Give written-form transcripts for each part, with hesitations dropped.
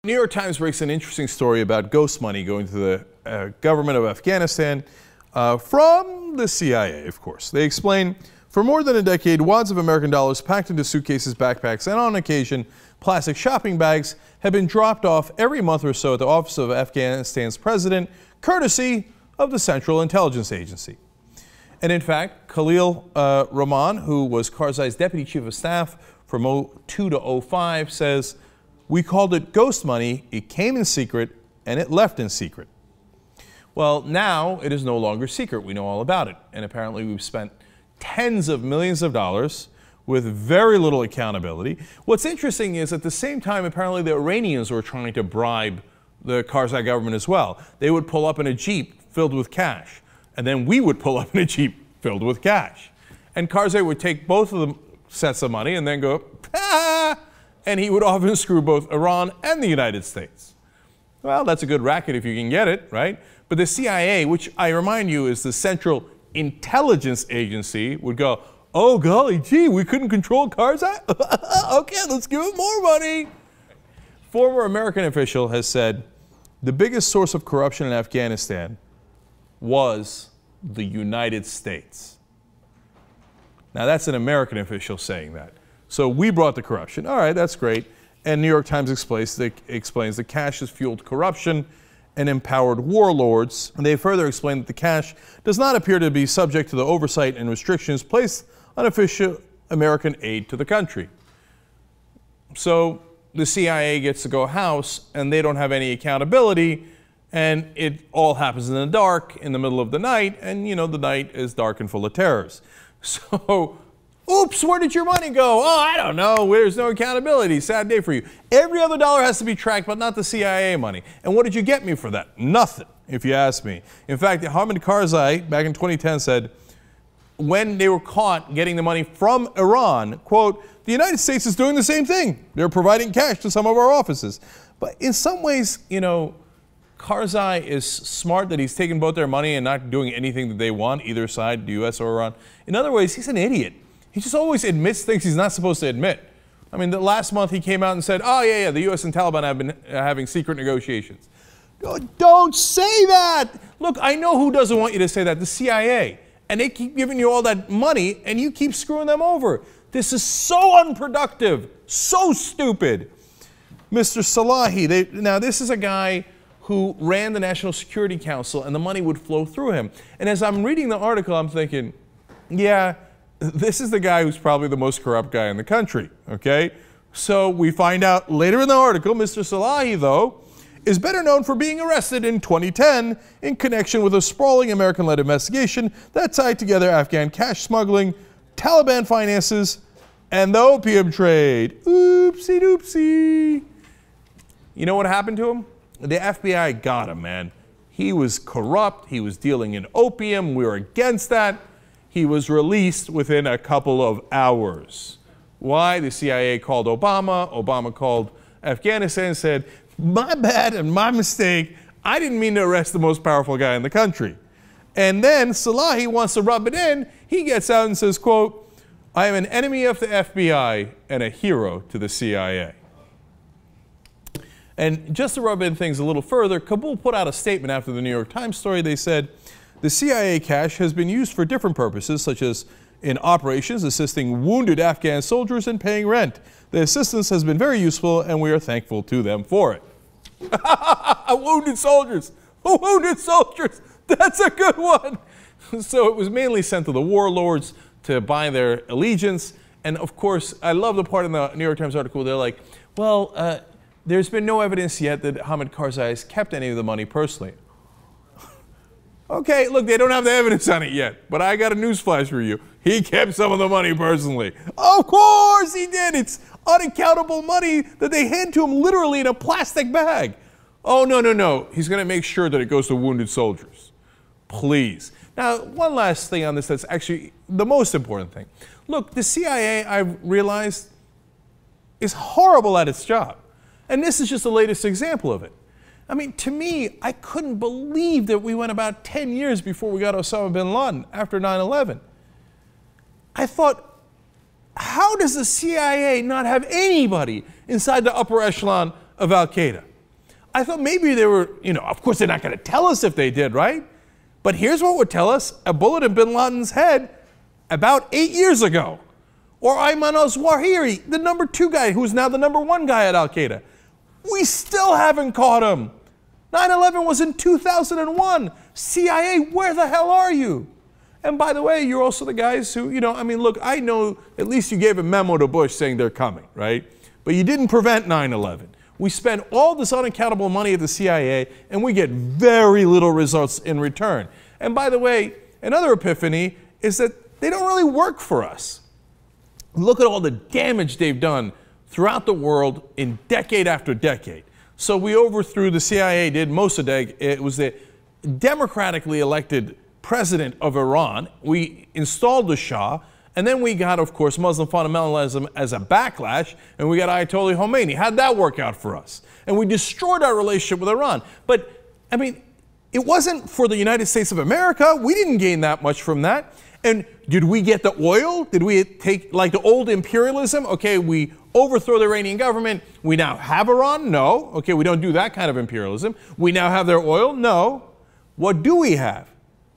New York Times breaks an interesting story about ghost money going to the government of Afghanistan from the CIA, of course. They explain, for more than a decade, wads of American dollars packed into suitcases, backpacks, and on occasion, plastic shopping bags have been dropped off every month or so at the office of Afghanistan's president, courtesy of the Central Intelligence Agency. And in fact, Khalil Rahman, who was Karzai's deputy chief of staff from 2002 to 2005, says, "We called it ghost money. It came in secret and it left in secret." Well, now it is no longer secret. We know all about it. And apparently we've spent tens of millions of dollars with very little accountability. What's interesting is at the same time, apparently the Iranians were trying to bribe the Karzai government as well. They would pull up in a Jeep filled with cash, and then we would pull up in a Jeep filled with cash. And Karzai would take both of the sets of money and then go, ah! And he would often screw both Iran and the United States. Well, that's a good racket if you can get it, right? But the CIA, which I remind you is the Central Intelligence Agency, would go, oh, golly gee, we couldn't control Karzai? Okay, let's give him more money. Former American official has said the biggest source of corruption in Afghanistan was the United States. Now, that's an American official saying that. So we brought the corruption. All right, that's great. And New York Times explains the cash has fueled corruption and empowered warlords. And they further explain that the cash does not appear to be subject to the oversight and restrictions placed on official American aid to the country. So the CIA gets to go house, and they don't have any accountability, and it all happens in the dark, in the middle of the night, and you know the night is dark and full of terrors. So, oops, where did your money go? Oh, I don't know. There's no accountability. Sad day for you. Every other dollar has to be tracked, but not the CIA money. And what did you get me for that? Nothing, if you ask me. In fact, Hamid Karzai, back in 2010, said when they were caught getting the money from Iran, quote, the United States is doing the same thing. They're providing cash to some of our offices. But in some ways, you know, Karzai is smart that he's taking both their money and not doing anything that they want, either side, the U.S. or Iran. In other ways, he's an idiot. He just always admits things he's not supposed to admit. I mean, last month he came out and said, oh, yeah, the U.S. and Taliban have been having secret negotiations. Don't say that. Look, I know who doesn't want you to say that, the CIA. And they keep giving you all that money, and you keep screwing them over. This is so unproductive, so stupid. Mr. Salahi, now this is a guy who ran the National Security Council, and the money would flow through him. And as I'm reading the article, I'm thinking, yeah, this is the guy who's probably the most corrupt guy in the country, okay? So we find out later in the article, Mr. Salahi, though, is better known for being arrested in 2010 in connection with a sprawling American-led investigation that tied together Afghan cash smuggling, Taliban finances, and the opium trade. Oopsie doopsie. You know what happened to him? The FBI got him, man. He was corrupt. He was dealing in opium. We were against that. He was released within a couple of hours. Why? The CIA called Obama. Obama called Afghanistan and said, my bad and my mistake. I didn't mean to arrest the most powerful guy in the country. And then Salahi wants to rub it in. He gets out and says, quote, I am an enemy of the FBI and a hero to the CIA. And just to rub in things a little further, Kabul put out a statement after the New York Times story. They said, the CIA cash has been used for different purposes, such as in operations, assisting wounded Afghan soldiers and paying rent. The assistance has been very useful, and we are thankful to them for it. Wounded soldiers. Wounded soldiers. That's a good one. So it was mainly sent to the warlords to buy their allegiance. And of course, I love the part in the New York Times article, they're like, well, there's been no evidence yet that Hamid Karzai has kept any of the money personally. Okay, look, they don't have the evidence on it yet, but I got a newsflash for you. He kept some of the money personally. Of course he did. It's unaccountable money that they hand to him literally in a plastic bag. Oh, no, no, no. He's going to make sure that it goes to wounded soldiers. Please. Now, one last thing on this that's actually the most important thing. Look, the CIA, I've realized, is horrible at its job. And this is just the latest example of it. I mean, to me, I couldn't believe that we went about 10 years before we got Osama bin Laden after 9/11. I thought, how does the CIA not have anybody inside the upper echelon of Al-Qaeda? I thought maybe they were, of course they're not going to tell us if they did, right? But here's what would tell us: a bullet in bin Laden's head about 8 years ago. Or Ayman al-Zawahiri, the number 2 guy, who's now the number 1 guy at Al-Qaeda. We still haven't caught him. 9/11 was in 2001. CIA, where the hell are you? And by the way, you're also the guys who, look, I know at least you gave a memo to Bush saying they're coming, right? But you didn't prevent 9/11. We spend all this unaccountable money at the CIA, and we get very little results in return. And by the way, another epiphany is that they don't really work for us. Look at all the damage they've done throughout the world in decade after decade. So we overthrew, the CIA did, Mossadegh. It was the democratically elected president of Iran. We installed the Shah, and then we got, of course, Muslim fundamentalism as a backlash, and we got Ayatollah Khomeini. How'd that work out for us? And we destroyed our relationship with Iran. But, it wasn't for the United States of America. We didn't gain that much from that. And did we get the oil? Did we take, like the old imperialism? Okay, we overthrow the Iranian government. We now have Iran? No. Okay, we don't do that kind of imperialism. We now have their oil? No. What do we have?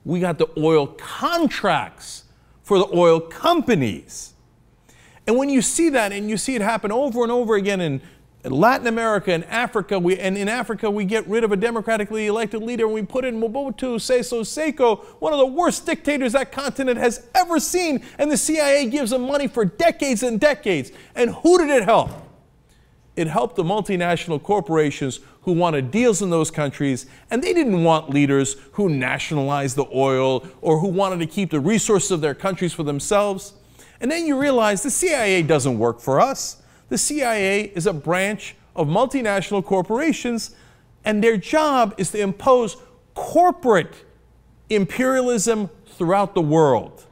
We got the oil contracts for the oil companies. And when you see that, and you see it happen over and over again in Latin America and Africa, and in Africa we get rid of a democratically elected leader and we put in Mobutu Sese Seko, one of the worst dictators that continent has ever seen, and the CIA gives him money for decades and decades. And who did it help? It helped the multinational corporations who wanted deals in those countries, and they didn't want leaders who nationalized the oil or who wanted to keep the resources of their countries for themselves. And then you realize the CIA doesn't work for us. The CIA is a branch of multinational corporations, and their job is to impose corporate imperialism throughout the world.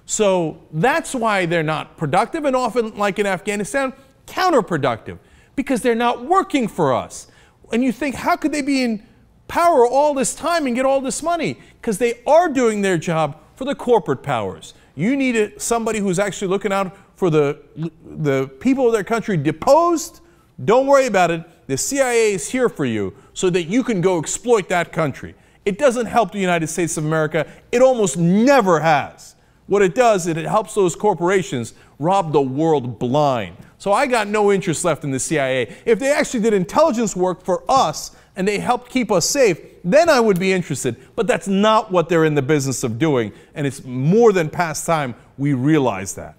So that's why they're not productive, and often, like in Afghanistan, counterproductive, because they're not working for us. And you think, how could they be in power all this time and get all this money? Because they are doing their job for the corporate powers. You need somebody who's actually looking out for the people of their country deposed. Don't worry about it. The CIA is here for you so that you can go exploit that country. It doesn't help the United States of America. It almost never has. What it does is it helps those corporations rob the world blind. So I got no interest left in the CIA. If they actually did intelligence work for us and they helped keep us safe, then I would be interested. But that's not what they're in the business of doing. And it's more than past time we realize that.